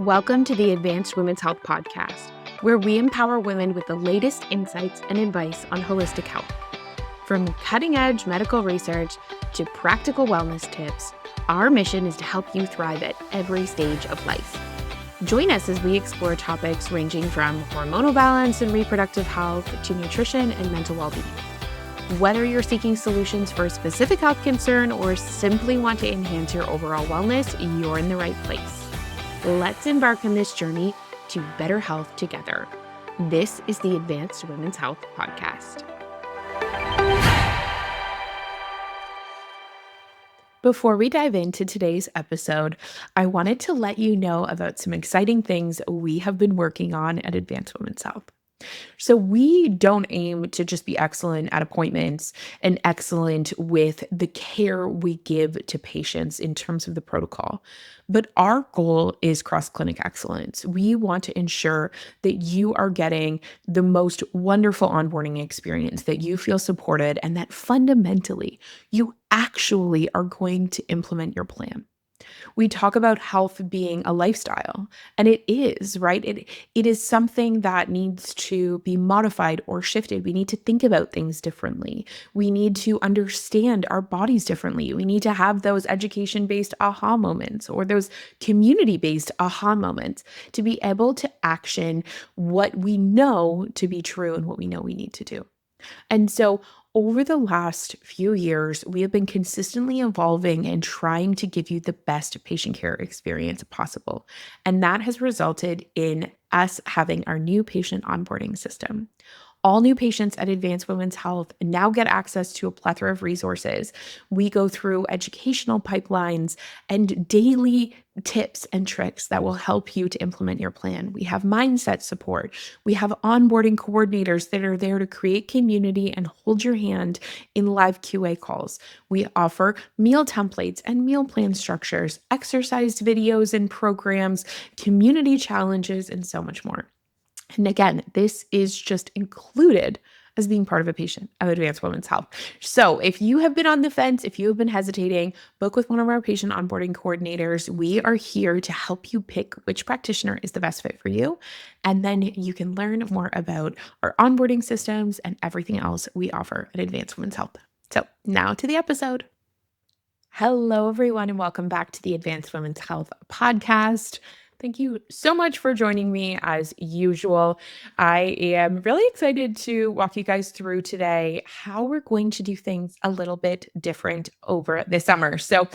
Welcome to the Advanced Women's Health Podcast, where we empower women with the latest insights and advice on holistic health. From cutting-edge medical research to practical wellness tips, our mission is to help you thrive at every stage of life. Join us as we explore topics ranging from hormonal balance and reproductive health to nutrition and mental well-being. Whether you're seeking solutions for a specific health concern or simply want to enhance your overall wellness, you're in the right place. Let's embark on this journey to better health together. This is the Advanced Women's Health Podcast. Before we dive into today's episode, I wanted to let you know about some exciting things we have been working on at Advanced Women's Health. So we don't aim to just be excellent at appointments and excellent with the care we give to patients in terms of the protocol, but our goal is cross-clinic excellence. We want to ensure that you are getting the most wonderful onboarding experience, that you feel supported, and that fundamentally you actually are going to implement your plan. We talk about health being a lifestyle, and it is, right? It is something that needs to be modified or shifted. We need to think about things differently. We need to understand our bodies differently. We need to have those education-based aha moments or those community-based aha moments to be able to action what we know to be true and what we know we need to do. And so over the last few years, we have been consistently evolving and trying to give you the best patient care experience possible. And that has resulted in us having our new patient onboarding system. All new patients at Advanced Women's Health now get access to a plethora of resources. We go through educational pipelines and daily tips and tricks that will help you to implement your plan. We have mindset support. We have onboarding coordinators that are there to create community and hold your hand in live QA calls. We offer meal templates and meal plan structures, exercise videos and programs, community challenges, and so much more. And again, this is just included as being part of a patient of Advanced Women's Health. So if you have been on the fence, if you have been hesitating, book with one of our patient onboarding coordinators. We are here to help you pick which practitioner is the best fit for you. And then you can learn more about our onboarding systems and everything else we offer at Advanced Women's Health. So now to the episode. Hello, everyone, and welcome back to the Advanced Women's Health Podcast. Thank you so much for joining me as usual. I am really excited to walk you guys through today how we're going to do things a little bit different over the summer. So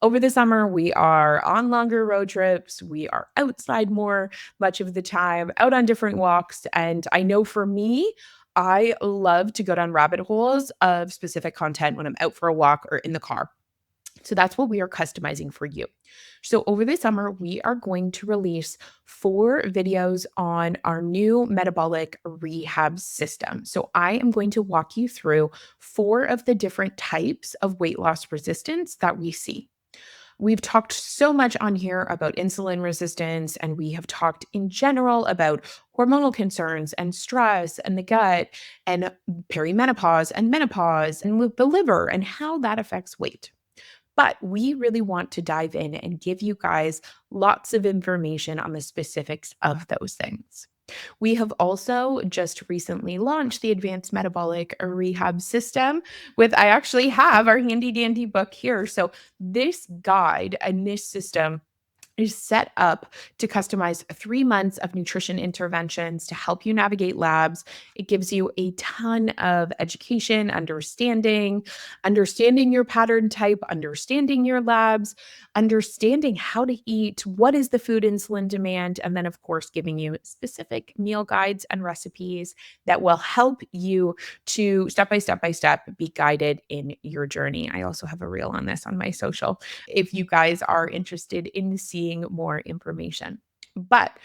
over the summer, we are on longer road trips. We are outside more much of the time, out on different walks. And I know for me, I love to go down rabbit holes of specific content when I'm out for a walk or in the car. So that's what we are customizing for you. So over the summer, we are going to release 4 videos on our new metabolic rehab system. So I am going to walk you through 4 of the different types of weight loss resistance that we see. We've talked so much on here about insulin resistance, and we have talked in general about hormonal concerns and stress and the gut and perimenopause and menopause and the liver and how that affects weight. But we really want to dive in and give you guys lots of information on the specifics of those things. We have also just recently launched the Advanced Metabolic Rehab system I actually have our handy dandy book here. So this guide and this system is set up to customize 3 months of nutrition interventions to help you navigate labs. It gives you a ton of education, understanding your pattern type, understanding your labs, understanding how to eat, what is the food insulin demand, and then of course giving you specific meal guides and recipes that will help you to step by step be guided in your journey. I also have a reel on this on my social if you guys are interested in seeing more information. But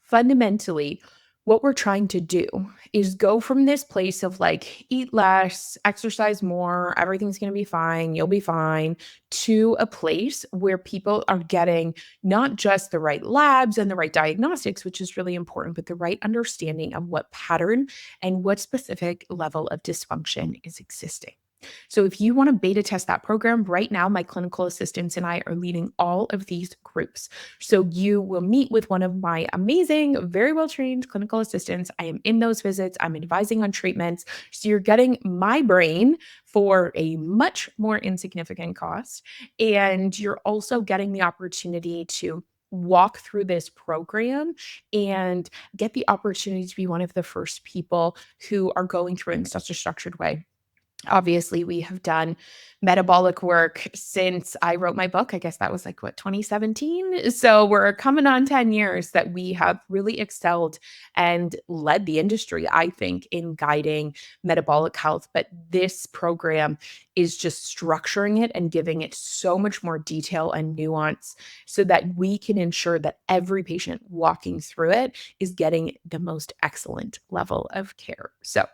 fundamentally, what we're trying to do is go from this place of like, eat less, exercise more, everything's going to be fine, you'll be fine, to a place where people are getting not just the right labs and the right diagnostics, which is really important, but the right understanding of what pattern and what specific level of dysfunction is existing. So if you want to beta test that program right now, my clinical assistants and I are leading all of these groups. So you will meet with one of my amazing, very well trained clinical assistants. I am in those visits, I'm advising on treatments. So you're getting my brain for a much more insignificant cost. And you're also getting the opportunity to walk through this program and get the opportunity to be one of the first people who are going through it in such a structured way. Obviously, we have done metabolic work since I wrote my book. I guess that was like what, 2017? So we're coming on 10 years that we have really excelled and led the industry, I think, in guiding metabolic health. But this program is just structuring it and giving it so much more detail and nuance so that we can ensure that every patient walking through it is getting the most excellent level of care. So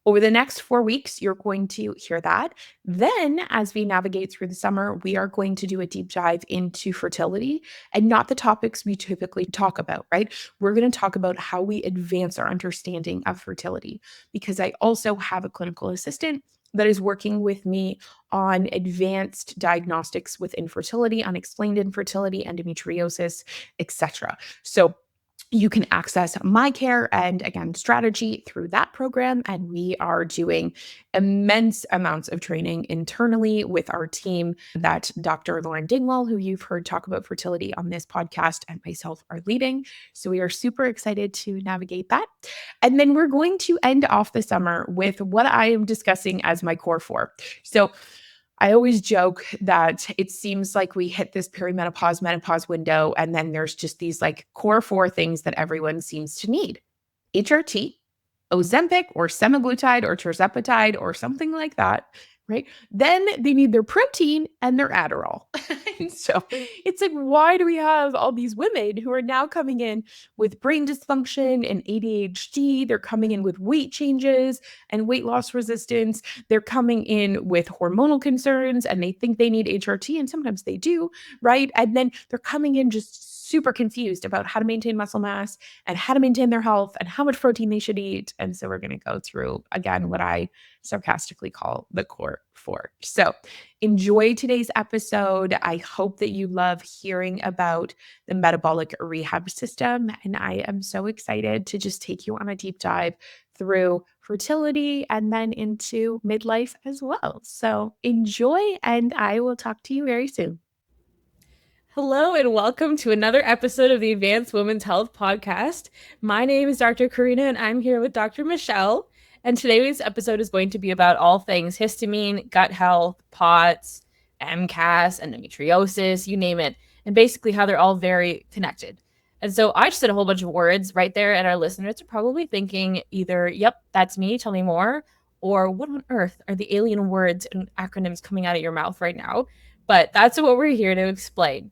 over the next 4 weeks, you're going to hear that. Then, as we navigate through the summer, we are going to do a deep dive into fertility and not the topics we typically talk about, right? We're going to talk about how we advance our understanding of fertility because I also have a clinical assistant that is working with me on advanced diagnostics with infertility, unexplained infertility, endometriosis, etc. So you can access my care and again strategy through that program, and we are doing immense amounts of training internally with our team that Dr. Lauren Dingwall, who you've heard talk about fertility on this podcast, and myself are leading. So we are super excited to navigate that. And then we're going to end off the summer with what I am discussing as my core four. So I always joke that it seems like we hit this perimenopause, menopause window, and then there's just these like core four things that everyone seems to need: HRT, Ozempic or semaglutide or tirzepatide or something like that, right? Then they need their protein and their Adderall. And so it's like, why do we have all these women who are now coming in with brain dysfunction and ADHD? They're coming in with weight changes and weight loss resistance. They're coming in with hormonal concerns and they think they need HRT, and sometimes they do, right? And then they're coming in just super confused about how to maintain muscle mass and how to maintain their health and how much protein they should eat. And so we're going to go through, again, what I sarcastically call the core four. So enjoy today's episode. I hope that you love hearing about the metabolic rehab system. And I am so excited to just take you on a deep dive through fertility and then into midlife as well. So enjoy, and I will talk to you very soon. Hello and welcome to another episode of the Advanced Women's Health Podcast. My name is Dr. Karina and I'm here with Dr. Michelle. And today's episode is going to be about all things histamine, gut health, POTS, MCAS, endometriosis, you name it, and basically how they're all very connected. And so I just said a whole bunch of words right there, and our listeners are probably thinking either, yep, that's me, tell me more, or what on earth are the alien words and acronyms coming out of your mouth right now? But that's what we're here to explain.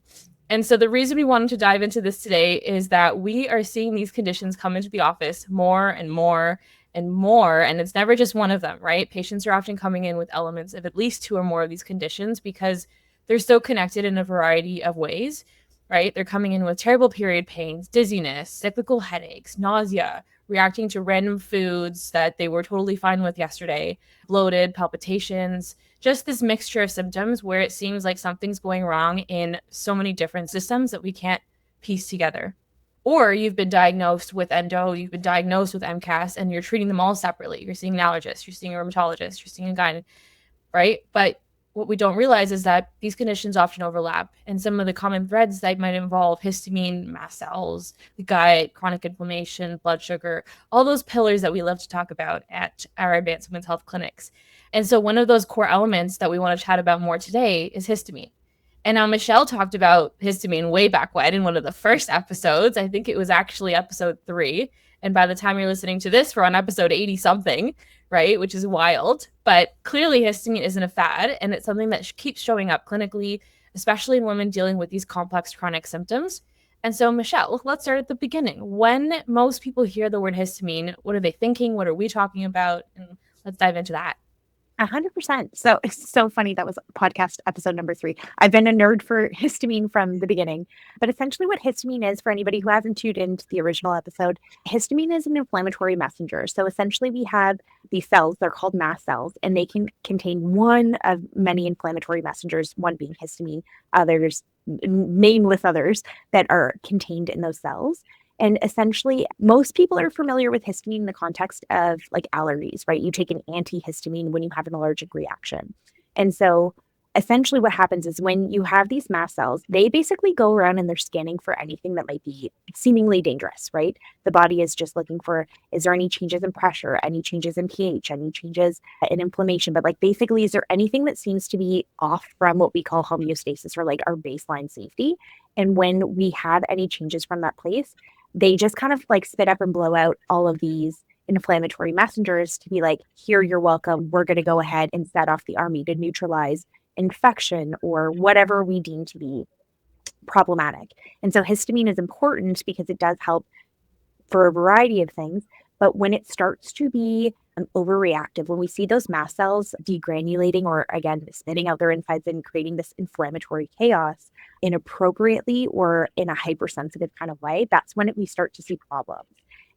And so the reason we wanted to dive into this today is that we are seeing these conditions come into the office more and more and more, and it's never just one of them, right? Patients are often coming in with elements of at least two or more of these conditions because they're so connected in a variety of ways, right? They're coming in with terrible period pains, dizziness, cyclical headaches, nausea, reacting to random foods that they were totally fine with yesterday, bloated, palpitations, just this mixture of symptoms where it seems like something's going wrong in so many different systems that we can't piece together. Or you've been diagnosed with endo, you've been diagnosed with MCAS, and you're treating them all separately. You're seeing an allergist, you're seeing a rheumatologist, you're seeing a gynecologist, right? But what we don't realize is that these conditions often overlap. And some of the common threads that might involve histamine, mast cells, the gut, chronic inflammation, blood sugar, all those pillars that we love to talk about at our advanced women's health clinics. And so one of those core elements that we want to chat about more today is histamine. And now Michelle talked about histamine way back when in one of the first episodes. I think it was actually episode 3. And by the time you're listening to this, we're on episode 80 something, right? Which is wild. But clearly, histamine isn't a fad, and it's something that keeps showing up clinically, especially in women dealing with these complex chronic symptoms. And so, Michelle, let's start at the beginning. When most people hear the word histamine, what are they thinking? What are we talking about? And let's dive into that. 100%. So it's so funny. That was podcast episode number 3. I've been a nerd for histamine from the beginning. But essentially, what histamine is, for anybody who hasn't tuned into the original episode, histamine is an inflammatory messenger. So essentially, we have these cells, they're called mast cells, and they can contain one of many inflammatory messengers, one being histamine, others, nameless others that are contained in those cells. And essentially, most people are familiar with histamine in the context of like allergies, right? You take an antihistamine when you have an allergic reaction. And so essentially what happens is when you have these mast cells, they basically go around and they're scanning for anything that might be seemingly dangerous, right? The body is just looking for, is there any changes in pressure, any changes in pH, any changes in inflammation? But like basically, is there anything that seems to be off from what we call homeostasis or like our baseline safety? And when we have any changes from that place, they just kind of like spit up and blow out all of these inflammatory messengers to be like, here, you're welcome. We're going to go ahead and set off the army to neutralize infection or whatever we deem to be problematic. And so histamine is important because it does help for a variety of things. But when it starts to be overreactive, when we see those mast cells degranulating or again spitting out their insides and creating this inflammatory chaos inappropriately or in a hypersensitive kind of way, that's when we start to see problems.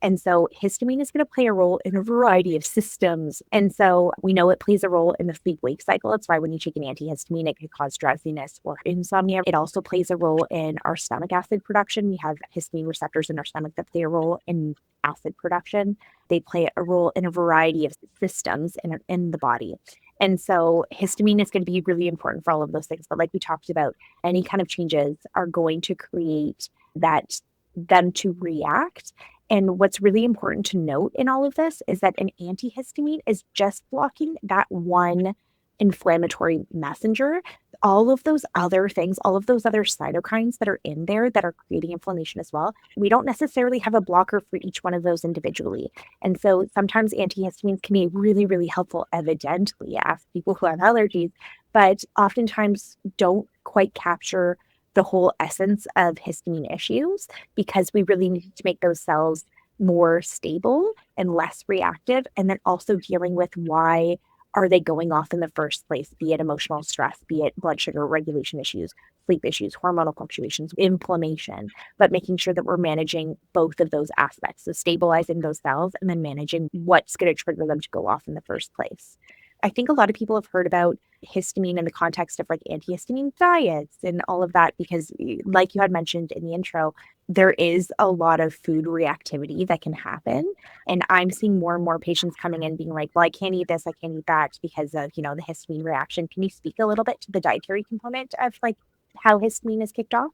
And so histamine is going to play a role in a variety of systems. And so we know it plays a role in the sleep wake cycle. That's why when you take an antihistamine, it could cause drowsiness or insomnia. It also plays a role in our stomach acid production. We have histamine receptors in our stomach that play a role in acid production. They play a role in a variety of systems in the body. And so histamine is going to be really important for all of those things. But like we talked about, any kind of changes are going to create them to react. And what's really important to note in all of this is that an antihistamine is just blocking that one inflammatory messenger. All of those other things, all of those other cytokines that are in there that are creating inflammation as well, we don't necessarily have a blocker for each one of those individually. And so sometimes antihistamines can be really, really helpful, evidently, as people who have allergies, but oftentimes don't quite capture the whole essence of histamine issues because we really need to make those cells more stable and less reactive. And then also dealing with why are they going off in the first place, be it emotional stress, be it blood sugar regulation issues, sleep issues, hormonal fluctuations, inflammation, but making sure that we're managing both of those aspects. So stabilizing those cells and then managing what's going to trigger them to go off in the first place. I think a lot of people have heard about histamine in the context of like antihistamine diets and all of that, because like you had mentioned in the intro, there is a lot of food reactivity that can happen. And I'm seeing more and more patients coming in being like, well, I can't eat this, I can't eat that because of, the histamine reaction. Can you speak a little bit to the dietary component of like how histamine is kicked off?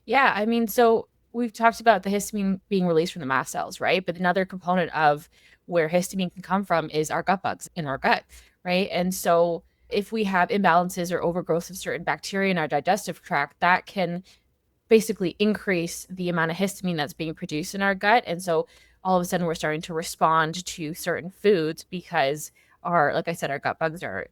Yeah, I mean, so we've talked about the histamine being released from the mast cells, right? But another component of where histamine can come from is our gut bugs in our gut, right? And so if we have imbalances or overgrowth of certain bacteria in our digestive tract, that can basically increase the amount of histamine that's being produced in our gut. And so all of a sudden we're starting to respond to certain foods because like I said, our gut bugs are,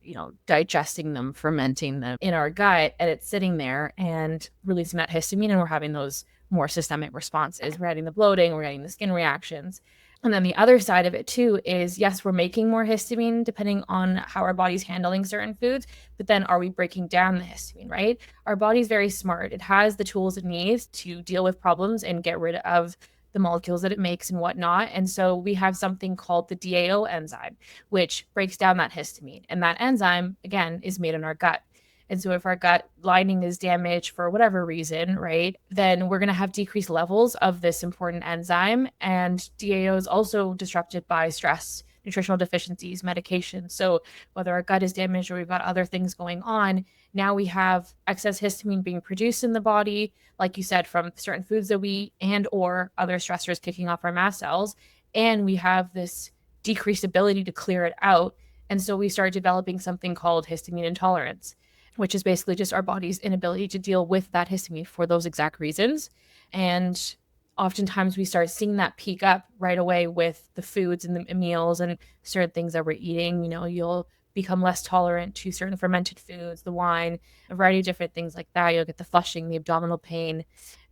digesting them, fermenting them in our gut, and it's sitting there and releasing that histamine, and we're having those more systemic responses. We're getting the bloating, we're getting the skin reactions. And then the other side of it too is, yes, we're making more histamine depending on how our body's handling certain foods, but then are we breaking down the histamine, right? Our body's very smart. It has the tools it needs to deal with problems and get rid of the molecules that it makes and whatnot. And so we have something called the DAO enzyme, which breaks down that histamine. And that enzyme, again, is made in our gut. And so if our gut lining is damaged for whatever reason, right, then we're going to have decreased levels of this important enzyme. And DAO is also disrupted by stress, nutritional deficiencies, medication. So whether our gut is damaged or we've got other things going on, now we have excess histamine being produced in the body, like you said, from certain foods that we eat and or other stressors kicking off our mast cells. And we have this decreased ability to clear it out. And so we start developing something called histamine intolerance, which is basically just our body's inability to deal with that histamine for those exact reasons. And oftentimes we start seeing that peak up right away with the foods and the meals and certain things that we're eating. You'll become less tolerant to certain fermented foods, the wine, a variety of different things like that. You'll get the flushing, the abdominal pain.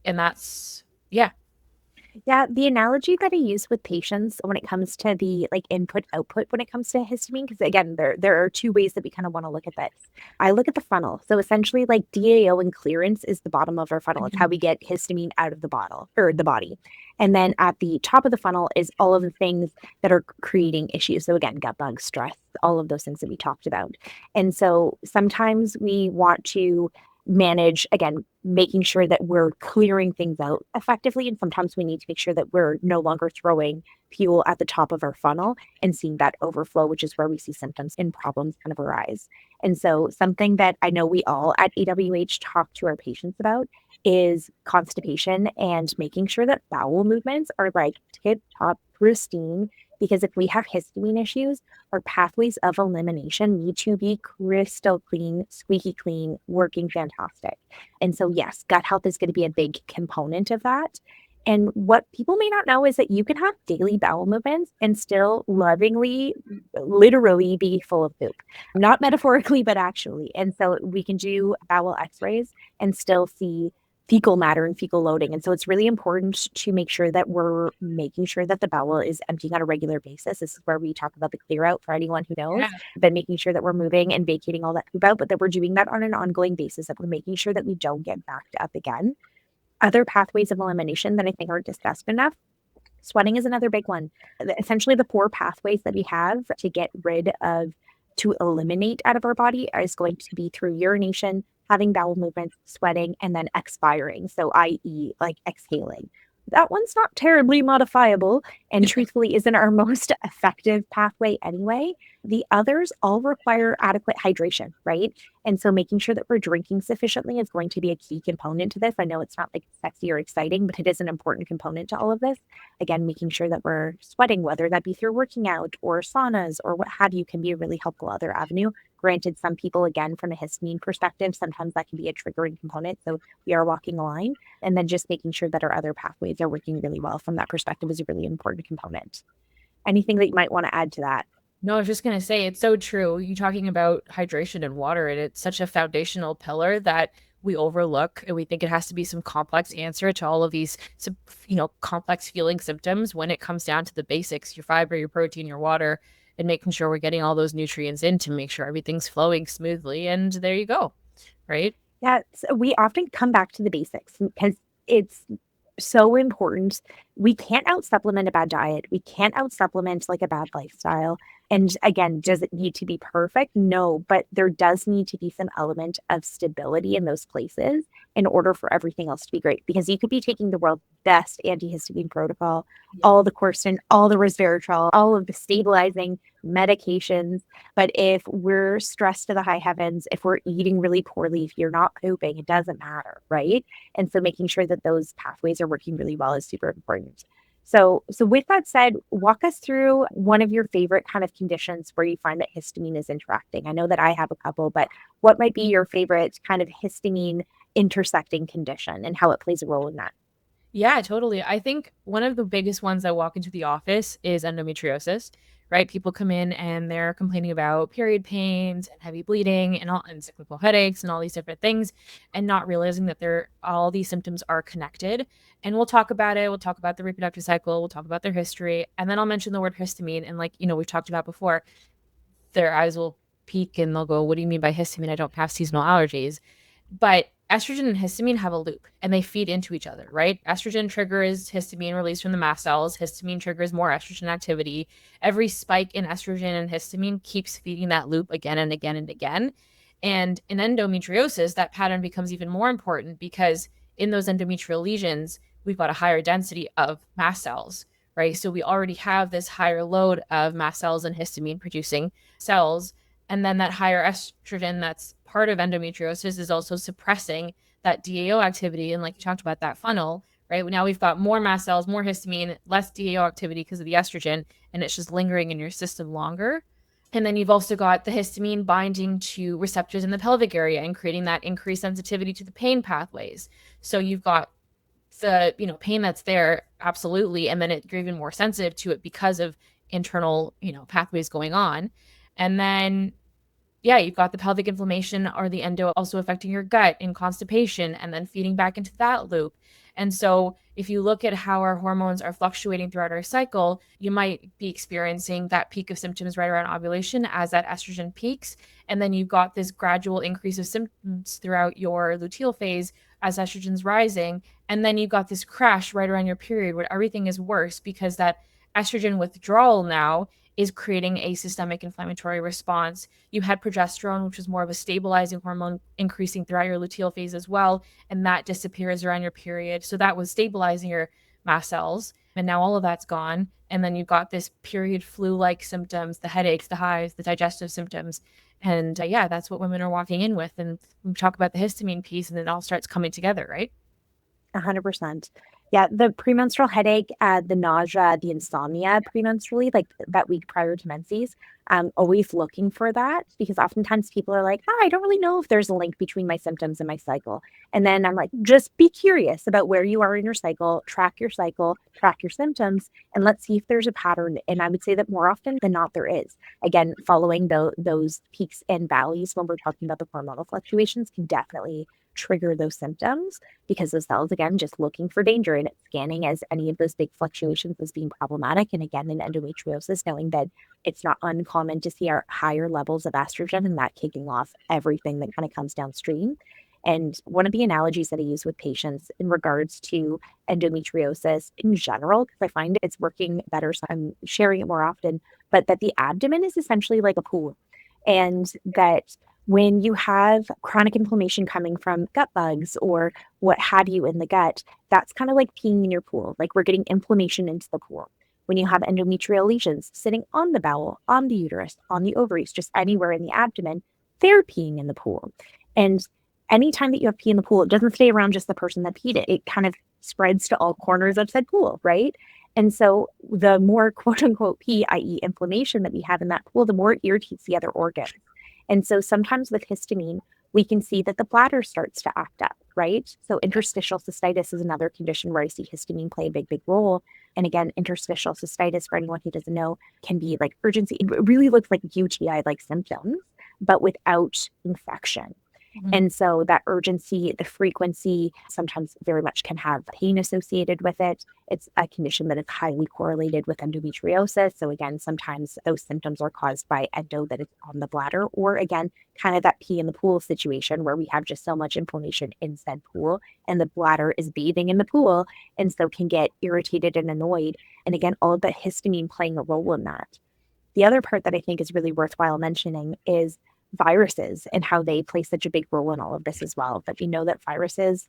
And that's, yeah. Yeah, the analogy that I use with patients when it comes to the like input output when it comes to histamine, because again, there are two ways that we kind of want to look at this. I look at the funnel. So essentially, like DAO and clearance is the bottom of our funnel. It's how we get histamine out of the bottle or the body. And then at the top of the funnel is all of the things that are creating issues. So again, gut bugs, stress, all of those things that we talked about. And so sometimes we want to manage, again, making sure that we're clearing things out effectively. And sometimes we need to make sure that we're no longer throwing fuel at the top of our funnel and seeing that overflow, which is where we see symptoms and problems kind of arise. And so, something that I know we all at AWH talk to our patients about is constipation and making sure that bowel movements are like tip top pristine. Because if we have histamine issues, our pathways of elimination need to be crystal clean, squeaky clean, working fantastic. And so, yes, gut health is going to be a big component of that. And what people may not know is that you can have daily bowel movements and still lovingly, literally be full of poop, not metaphorically, but actually. And so we can do bowel x rays and still see fecal matter and fecal loading. And so it's really important to make sure that we're making sure that the bowel is emptying on a regular basis. This is where we talk about the clear out for anyone who knows, Yeah. but making sure that we're moving and vacating all that poop out, but that we're doing that on an ongoing basis, that we're making sure that we don't get backed up again. Other pathways of elimination that I think aren't discussed enough. Sweating is another big one. Essentially, the four pathways that we have to get rid of, to eliminate out of our body, is going to be through urination, having bowel movements, sweating, and then expiring. So, i.e., like exhaling. That one's not terribly modifiable and truthfully isn't our most effective pathway anyway. The others all require adequate hydration, right? And so making sure that we're drinking sufficiently is going to be a key component to this. I know it's not like sexy or exciting, but it is an important component to all of this. Again, making sure that we're sweating, whether that be through working out or saunas or what have you, can be a really helpful other avenue. Granted, some people, again, from a histamine perspective, sometimes that can be a triggering component. So we are walking a line. And then just making sure that our other pathways are working really well from that perspective is a really important component. Anything that you might want to add to that? No, I was just going to say, it's so true. You talking about hydration and water, and it's such a foundational pillar that we overlook, and we think it has to be some complex answer to all of these, complex feeling symptoms, when it comes down to the basics, your fiber, your protein, your water, and making sure we're getting all those nutrients in to make sure everything's flowing smoothly. And there you go. Right? Yeah, so we often come back to the basics because it's so important. We can't out supplement a bad diet. We can't out supplement like a bad lifestyle. And again, does it need to be perfect? No, but there does need to be some element of stability in those places in order for everything else to be great. Because you could be taking the world's best antihistamine protocol, all the Corsten, all the resveratrol, all of the stabilizing medications. But if we're stressed to the high heavens, if we're eating really poorly, if you're not pooping, it doesn't matter, right? And so making sure that those pathways are working really well is super important. So with that said, walk us through one of your favorite kind of conditions where you find that histamine is interacting. I know that I have a couple, but what might be your favorite kind of histamine intersecting condition and how it plays a role in that? Yeah, totally. I think one of the biggest ones that walk into the office is endometriosis, right? People come in and they're complaining about period pains and heavy bleeding and cyclical headaches and all these different things, and not realizing that all these symptoms are connected. And we'll talk about it. We'll talk about the reproductive cycle. We'll talk about their history, and then I'll mention the word histamine. And like we've talked about before, their eyes will peak and they'll go, "What do you mean by histamine? I don't have seasonal allergies." But estrogen and histamine have a loop and they feed into each other, right? Estrogen triggers histamine release from the mast cells. Histamine triggers more estrogen activity. Every spike in estrogen and histamine keeps feeding that loop again and again and again. And in endometriosis, that pattern becomes even more important because in those endometrial lesions, we've got a higher density of mast cells, right? So we already have this higher load of mast cells and histamine producing cells. And then that higher estrogen that's part of endometriosis is also suppressing that DAO activity. And like you talked about, that funnel, right? Now we've got more mast cells, more histamine, less DAO activity because of the estrogen, and it's just lingering in your system longer. And then you've also got the histamine binding to receptors in the pelvic area and creating that increased sensitivity to the pain pathways. So you've got the pain that's there, absolutely, and then you're even more sensitive to it because of internal pathways going on. And then yeah, you've got the pelvic inflammation or the endo also affecting your gut and constipation and then feeding back into that loop. And so, if you look at how our hormones are fluctuating throughout our cycle, you might be experiencing that peak of symptoms right around ovulation as that estrogen peaks. And then you've got this gradual increase of symptoms throughout your luteal phase as estrogen's rising. And then you've got this crash right around your period where everything is worse because that estrogen withdrawal now is creating a systemic inflammatory response. You had progesterone, which was more of a stabilizing hormone, increasing throughout your luteal phase as well, and that disappears around your period. So that was stabilizing your mast cells, and now all of that's gone. And then you've got this period flu-like symptoms, the headaches, the hives, the digestive symptoms. And yeah, that's what women are walking in with. And we talk about the histamine piece, and it all starts coming together, right? 100%. Yeah, the premenstrual headache, the nausea, the insomnia premenstrually, like that week prior to menses, always looking for that because oftentimes people are like, I don't really know if there's a link between my symptoms and my cycle. And then I'm like, just be curious about where you are in your cycle, track your symptoms, and let's see if there's a pattern. And I would say that more often than not, there is. Again, following those peaks and valleys when we're talking about the hormonal fluctuations can definitely trigger those symptoms because the cells, again, just looking for danger and it's scanning as any of those big fluctuations as being problematic. And again, in endometriosis, knowing that it's not uncommon to see our higher levels of estrogen and that kicking off everything that kind of comes downstream. And one of the analogies that I use with patients in regards to endometriosis in general, because I find it's working better, so I'm sharing it more often, but that the abdomen is essentially like a pool. And that when you have chronic inflammation coming from gut bugs or what have you in the gut, that's kind of like peeing in your pool. Like we're getting inflammation into the pool. When you have endometrial lesions sitting on the bowel, on the uterus, on the ovaries, just anywhere in the abdomen, they're peeing in the pool. And anytime that you have pee in the pool, it doesn't stay around just the person that peed it. It kind of spreads to all corners of said pool, right? And so the more quote unquote pee, i.e., inflammation that we have in that pool, the more it irritates the other organs. And so sometimes with histamine, we can see that the bladder starts to act up, right? So interstitial cystitis is another condition where I see histamine play a big, big role. And again, interstitial cystitis, for anyone who doesn't know, can be like urgency. It really looks like UTI-like symptoms, but without infection. Mm-hmm. And so that urgency, the frequency, sometimes very much can have pain associated with it. It's a condition that is highly correlated with endometriosis. So again, sometimes those symptoms are caused by endo that is on the bladder, or again, kind of that pee in the pool situation where we have just so much inflammation in said pool and the bladder is bathing in the pool and so can get irritated and annoyed. And again, all of that histamine playing a role in that. The other part that I think is really worthwhile mentioning is viruses and how they play such a big role in all of this as well. But we know that viruses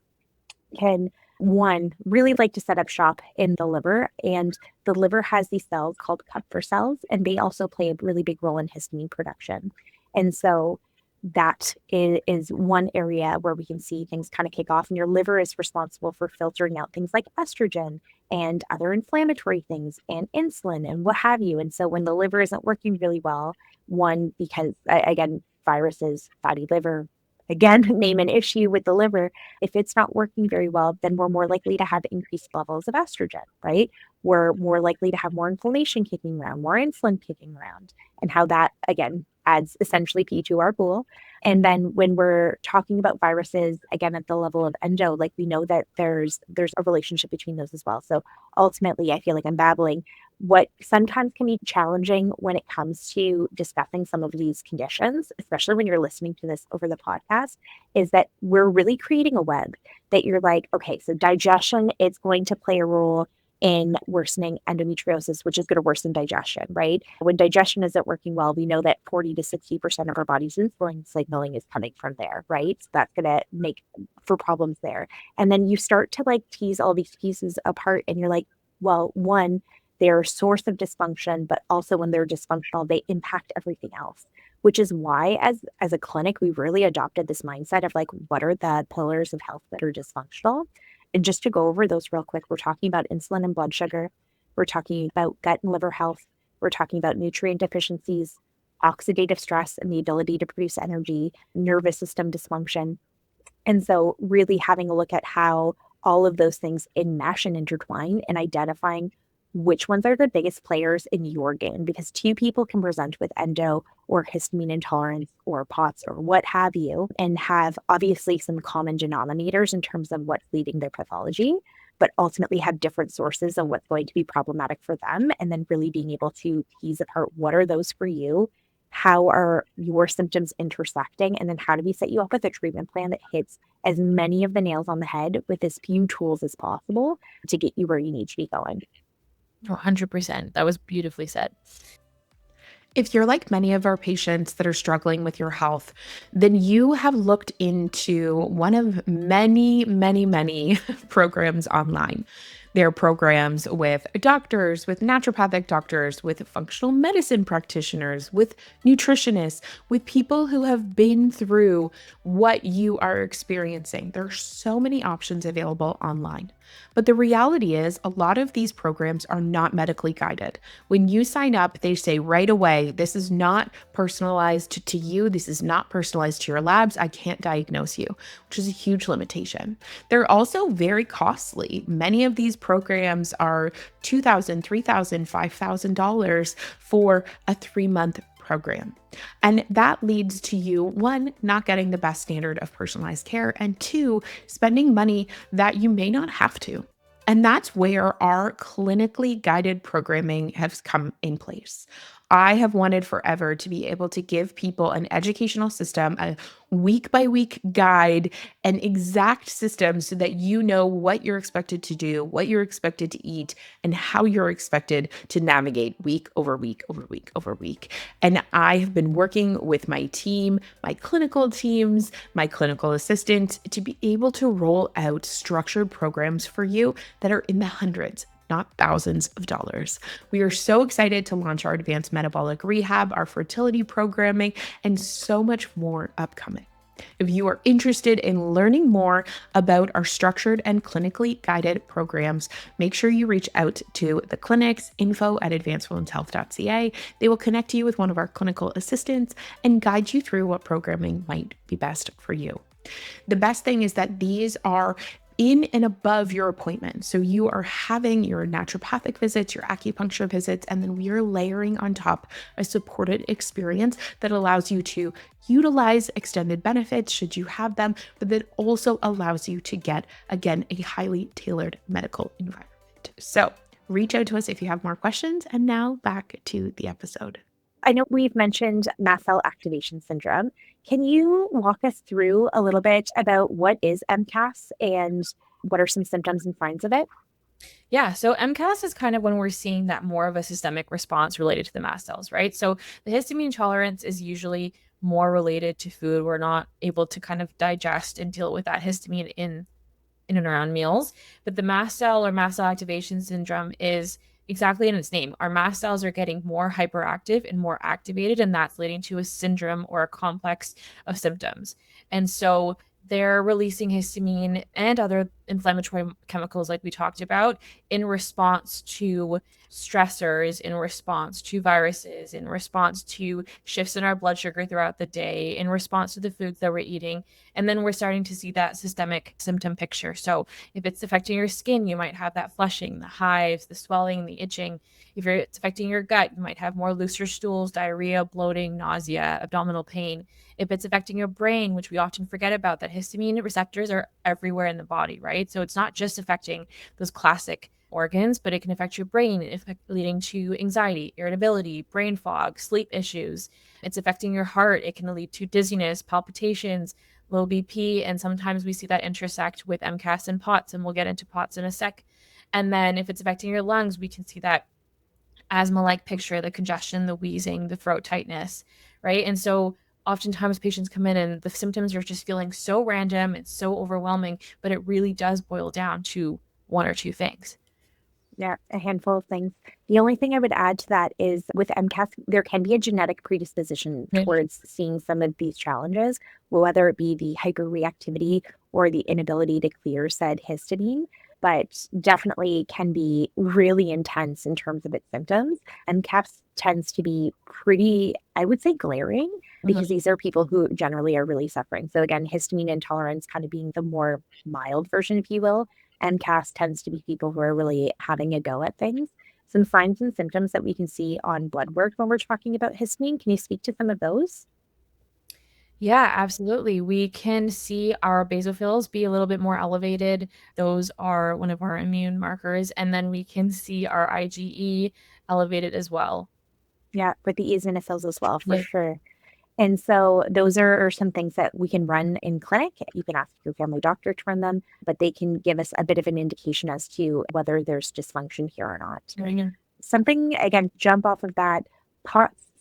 can, one, really like to set up shop in the liver. And the liver has these cells called Kupffer cells, and they also play a really big role in histamine production. And so that is one area where we can see things kind of kick off. And your liver is responsible for filtering out things like estrogen and other inflammatory things and insulin and what have you. And so when the liver isn't working really well, one, because again, viruses, fatty liver, again, name an issue with the liver. If it's not working very well, then we're more likely to have increased levels of estrogen, right? We're more likely to have more inflammation kicking around, more insulin kicking around, and how that, again, adds essentially pee to our pool. And then when we're talking about viruses, again, at the level of endo, like we know that there's a relationship between those as well. So ultimately, I feel like I'm babbling. What sometimes can be challenging when it comes to discussing some of these conditions, especially when you're listening to this over the podcast, is that we're really creating a web that you're like, okay, so digestion is going to play a role in worsening endometriosis, which is going to worsen digestion, right? When digestion isn't working well, we know that 40 to 60% of our body's insulin signaling is coming from there, right? So that's going to make for problems there. And then you start to like tease all these pieces apart and you're like, well, one, they're a source of dysfunction, but also when they're dysfunctional, they impact everything else, which is why as a clinic, we really adopted this mindset of like, what are the pillars of health that are dysfunctional? And just to go over those real quick, we're talking about insulin and blood sugar. We're talking about gut and liver health. We're talking about nutrient deficiencies, oxidative stress and the ability to produce energy, nervous system dysfunction. And so really having a look at how all of those things enmesh and intertwine and identifying which ones are the biggest players in your game, because two people can present with endo or histamine intolerance or POTS or what have you, and have obviously some common denominators in terms of what's leading their pathology, but ultimately have different sources of what's going to be problematic for them. And then really being able to tease apart what are those for you, how are your symptoms intersecting, and then how do we set you up with a treatment plan that hits as many of the nails on the head with as few tools as possible to get you where you need to be going. 100%. That was beautifully said. If you're like many of our patients that are struggling with your health, then you have looked into one of many, many, many programs online. There are programs with doctors, with naturopathic doctors, with functional medicine practitioners, with nutritionists, with people who have been through what you are experiencing. There are so many options available online. But the reality is, a lot of these programs are not medically guided. When you sign up, they say right away, this is not personalized to you. This is not personalized to your labs. I can't diagnose you, which is a huge limitation. They're also very costly. Many of these programs are $2,000, $3,000, $5,000 for a 3-month program. And that leads to you, one, not getting the best standard of personalized care, and two, spending money that you may not have to. And that's where our clinically guided programming has come in place. I have wanted forever to be able to give people an educational system, a week by week guide, an exact system so that you know what you're expected to do, what you're expected to eat, and how you're expected to navigate week over week over week over week. And I have been working with my team, my clinical teams, my clinical assistant to be able to roll out structured programs for you that are in the hundreds, not thousands of dollars. We are so excited to launch our Advanced Metabolic Rehab, our fertility programming, and so much more upcoming. If you are interested in learning more about our structured and clinically guided programs, make sure you reach out to the clinics, info@advancedwomenshealth.ca. They will connect you with one of our clinical assistants and guide you through what programming might be best for you. The best thing is that these are in and above your appointment. So you are having your naturopathic visits, your acupuncture visits, and then we are layering on top a supported experience that allows you to utilize extended benefits should you have them, but that also allows you to get, again, a highly tailored medical environment. So reach out to us if you have more questions. And now back to the episode. I know we've mentioned mast cell activation syndrome. Can you walk us through a little bit about what is MCAS and what are some symptoms and signs of it? Yeah, so MCAS is kind of when we're seeing that more of a systemic response related to the mast cells, right? So the histamine tolerance is usually more related to food. We're not able to kind of digest and deal with that histamine in and around meals. But the mast cell or mast cell activation syndrome is exactly in its name. Our mast cells are getting more hyperactive and more activated, and that's leading to a syndrome or a complex of symptoms. And so they're releasing histamine and other inflammatory chemicals, like we talked about, in response to stressors, in response to viruses, in response to shifts in our blood sugar throughout the day, in response to the foods that we're eating. And then we're starting to see that systemic symptom picture. So if it's affecting your skin, you might have that flushing, the hives, the swelling, the itching. If it's affecting your gut, you might have more looser stools, diarrhea, bloating, nausea, abdominal pain. If it's affecting your brain, which we often forget about, that histamine receptors are everywhere in the body, right? So it's not just affecting those classic organs, but it can affect your brain, leading to anxiety, irritability, brain fog, sleep issues. It's affecting your heart. It can lead to dizziness, palpitations, low BP, and sometimes we see that intersect with MCAS and POTS, and we'll get into POTS in a sec. And then if it's affecting your lungs, we can see that asthma-like picture, the congestion, the wheezing, the throat tightness, right? And so oftentimes patients come in and the symptoms are just feeling so random and so overwhelming, but it really does boil down to one or two things. Yeah, a handful of things. The only thing I would add to that is with MCAS, there can be a genetic predisposition towards seeing some of these challenges, whether it be the hyperreactivity or the inability to clear said histamine, but definitely can be really intense in terms of its symptoms. MCAS tends to be pretty, I would say, glaring because these are people who generally are really suffering. So again, histamine intolerance kind of being the more mild version, if you will. MCAS tends to be people who are really having a go at things. some signs and symptoms that we can see on blood work when we're talking about histamine. Can you speak to some of those? Yeah, absolutely. We can see our basophils be a little bit more elevated. Those are one of our immune markers. And then we can see our IgE elevated as well. Yeah, with the eosinophils as well, for Yeah. sure. And so those are some things that we can run in clinic. You can ask your family doctor to run them, but they can give us a bit of an indication as to whether there's dysfunction here or not. Yeah. Something, again, jump off of that.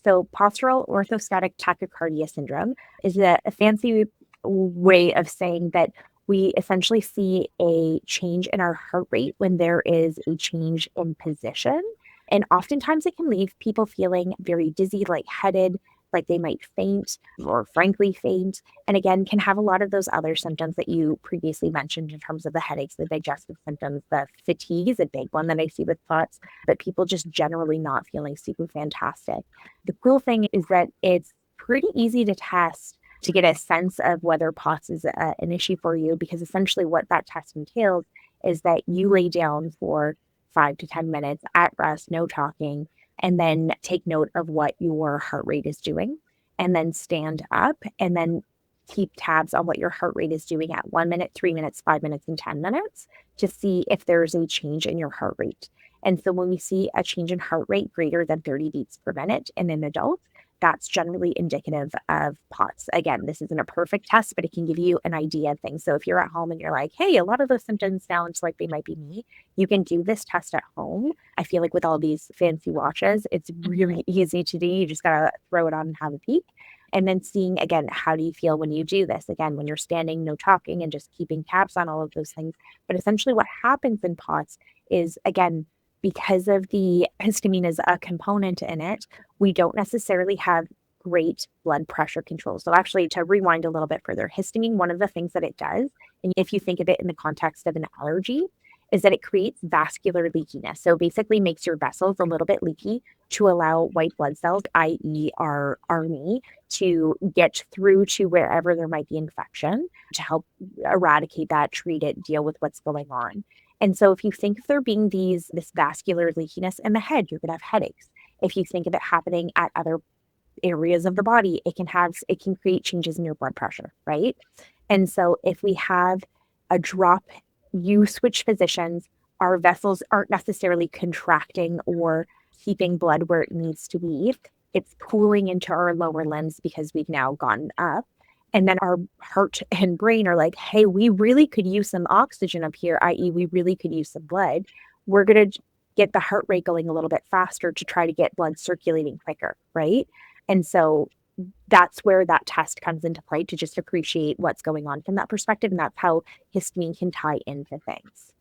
So postural orthostatic tachycardia syndrome is a fancy way of saying that we essentially see a change in our heart rate when there is a change in position. And oftentimes it can leave people feeling very dizzy, lightheaded, like they might faint or frankly faint. And again, can have a lot of those other symptoms that you previously mentioned in terms of the headaches, the digestive symptoms, the fatigue is a big one that I see with POTS, but people just generally not feeling super fantastic. The cool thing is that it's pretty easy to test to get a sense of whether POTS is an issue for you, because essentially what that test entails is that you lay down for 5 to 10 minutes at rest, no talking, and then take note of what your heart rate is doing, and then stand up and then keep tabs on what your heart rate is doing at 1 minute, 3 minutes, 5 minutes, and 10 minutes to see if there's a change in your heart rate. And so when we see a change in heart rate greater than 30 beats per minute in an adult, that's generally indicative of POTS. Again, this isn't a perfect test, but it can give you an idea of things. So if you're at home and you're like, hey, a lot of those symptoms sound like they might be me, you can do this test at home. I feel like with all these fancy watches, it's really easy to do. You just got to throw it on and have a peek. And then seeing, again, how do you feel when you do this? Again, when you're standing, no talking, and just keeping tabs on all of those things. But essentially what happens in POTS is, again, because of the histamine as a component in it, we don't necessarily have great blood pressure control. So actually, to rewind a little bit further, histamine, one of the things that it does, and if you think of it in the context of an allergy, is that it creates vascular leakiness. So basically makes your vessels a little bit leaky to allow white blood cells, i.e. our army, to get through to wherever there might be infection to help eradicate that, treat it, deal with what's going on. And so if you think of there being this vascular leakiness in the head, you're going to have headaches. If you think of it happening at other areas of the body, it can create changes in your blood pressure, right? And so if we have a drop, you switch physicians, our vessels aren't necessarily contracting or keeping blood where it needs to be. It's pooling into our lower limbs because we've now gone up. And then our heart and brain are like, hey, we really could use some oxygen up here, i.e., we really could use some blood. We're going to get the heart rate going a little bit faster to try to get blood circulating quicker, right? And so that's where that test comes into play to just appreciate what's going on from that perspective. And that's how histamine can tie into things.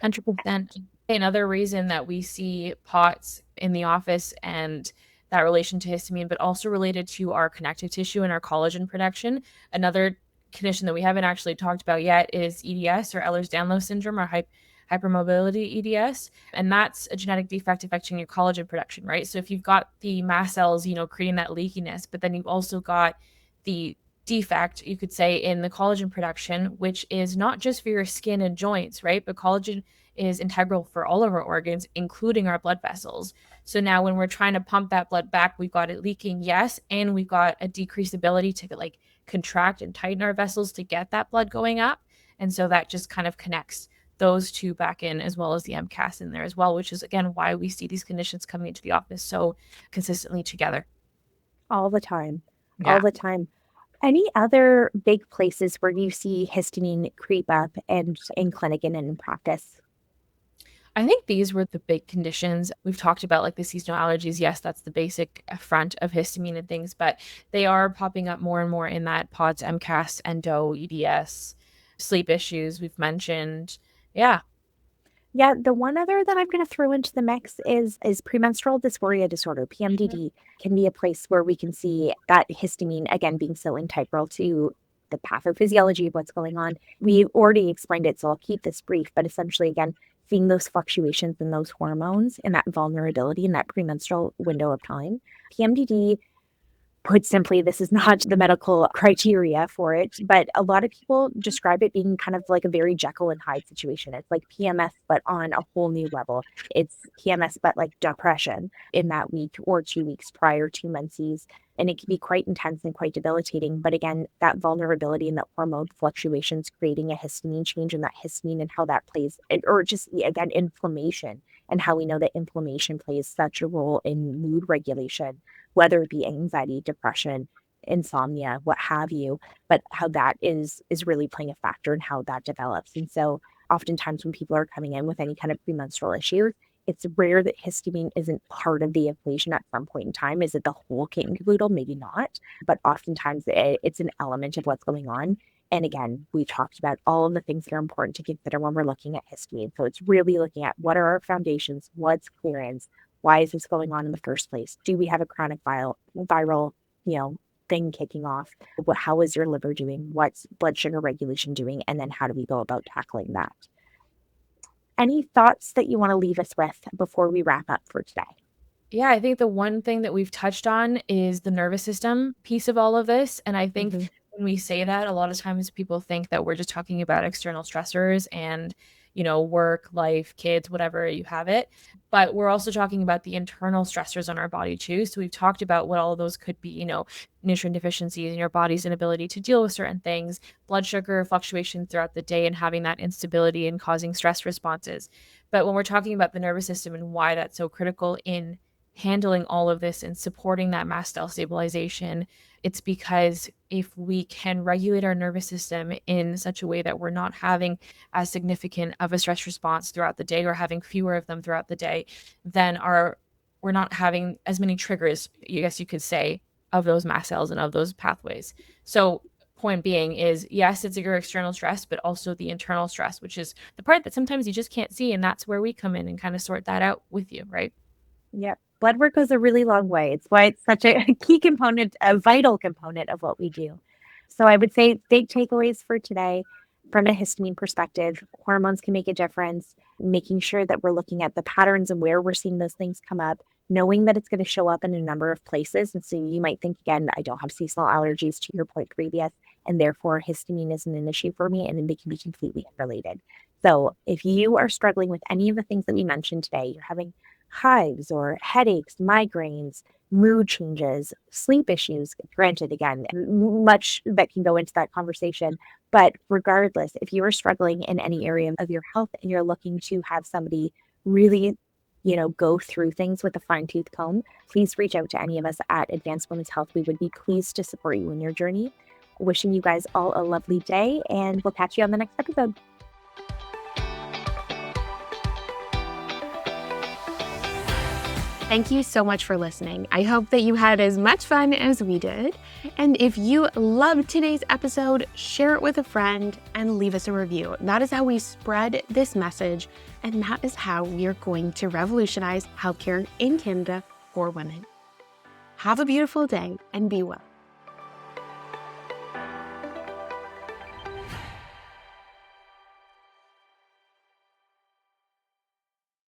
100%. Another reason that we see POTS in the office and that relation to histamine, but also related to our connective tissue and our collagen production. Another condition that we haven't actually talked about yet is EDS, or Ehlers-Danlos syndrome, or hypermobility EDS. And that's a genetic defect affecting your collagen production, right? So if you've got the mast cells, creating that leakiness, but then you've also got the defect, you could say, in the collagen production, which is not just for your skin and joints, right? But collagen is integral for all of our organs, including our blood vessels. So now when we're trying to pump that blood back, we've got it leaking, yes, and we've got a decreased ability to contract and tighten our vessels to get that blood going up. And so that just kind of connects those two back in, as well as the MCAS in there as well, which is, again, why we see these conditions coming into the office so consistently together. All the time. Yeah. All the time. Any other big places where you see histamine creep up and in clinic and in practice? I think these were the big conditions. We've talked about the seasonal allergies. Yes, that's the basic front of histamine and things, but they are popping up more and more in that POTS, MCAS, Endo, EDS, sleep issues we've mentioned. Yeah. Yeah, the one other that I'm going to throw into the mix is premenstrual dysphoria disorder. PMDD can be a place where we can see that histamine, again, being so integral to the pathophysiology of what's going on. We've already explained it, so I'll keep this brief, but essentially, again, seeing those fluctuations in those hormones and that vulnerability in that premenstrual window of time. PMDD Put simply, this is not the medical criteria for it, but a lot of people describe it being kind of like a very Jekyll and Hyde situation. It's like PMS, but on a whole new level. It's PMS, but like depression in that week or 2 weeks prior to menses. And it can be quite intense and quite debilitating. But again, that vulnerability and that hormone fluctuations creating a histamine change, and that histamine and how that plays, or just again, inflammation, and how we know that inflammation plays such a role in mood regulation, whether it be anxiety, depression, insomnia, what have you, but how that is really playing a factor in how that develops. And so oftentimes when people are coming in with any kind of premenstrual issue, it's rare that histamine isn't part of the equation at some point in time. Is it the whole kit and caboodle? Maybe not, but oftentimes it's an element of what's going on. And again, we talked about all of the things that are important to consider when we're looking at histamine. So it's really looking at what are our foundations, what's clearance, why is this going on in the first place? Do we have a chronic viral, thing kicking off? How is your liver doing? What's blood sugar regulation doing? And then how do we go about tackling that? Any thoughts that you want to leave us with before we wrap up for today? Yeah, I think the one thing that we've touched on is the nervous system piece of all of this. And I think when we say that, a lot of times people think that we're just talking about external stressors and, work, life, kids, whatever you have it. But we're also talking about the internal stressors on our body too. So we've talked about what all of those could be, nutrient deficiencies in your body's inability to deal with certain things, blood sugar fluctuations throughout the day and having that instability and causing stress responses. But when we're talking about the nervous system and why that's so critical in handling all of this and supporting that mast cell stabilization, it's because if we can regulate our nervous system in such a way that we're not having as significant of a stress response throughout the day or having fewer of them throughout the day, then we're not having as many triggers, I guess you could say, of those mast cells and of those pathways. So point being is, yes, it's your external stress, but also the internal stress, which is the part that sometimes you just can't see. And that's where we come in and kind of sort that out with you, right? Yep. Blood work goes a really long way. It's why it's such a key component, a vital component of what we do. So I would say big takeaways for today from a histamine perspective: hormones can make a difference, making sure that we're looking at the patterns and where we're seeing those things come up, knowing that it's going to show up in a number of places. And so you might think, again, I don't have seasonal allergies, to your point previous, and therefore histamine isn't an issue for me, and they can be completely unrelated. So if you are struggling with any of the things that we mentioned today, you're having hives or headaches, migraines, mood changes, sleep issues, granted, again, much that can go into that conversation. But regardless, if you are struggling in any area of your health and you're looking to have somebody really, go through things with a fine-tooth comb, please reach out to any of us at Advanced Women's Health. We would be pleased to support you in your journey. Wishing you guys all a lovely day, and we'll catch you on the next episode. Thank you so much for listening. I hope that you had as much fun as we did. And if you loved today's episode, share it with a friend and leave us a review. That is how we spread this message, and that is how we are going to revolutionize healthcare in Canada for women. Have a beautiful day and be well.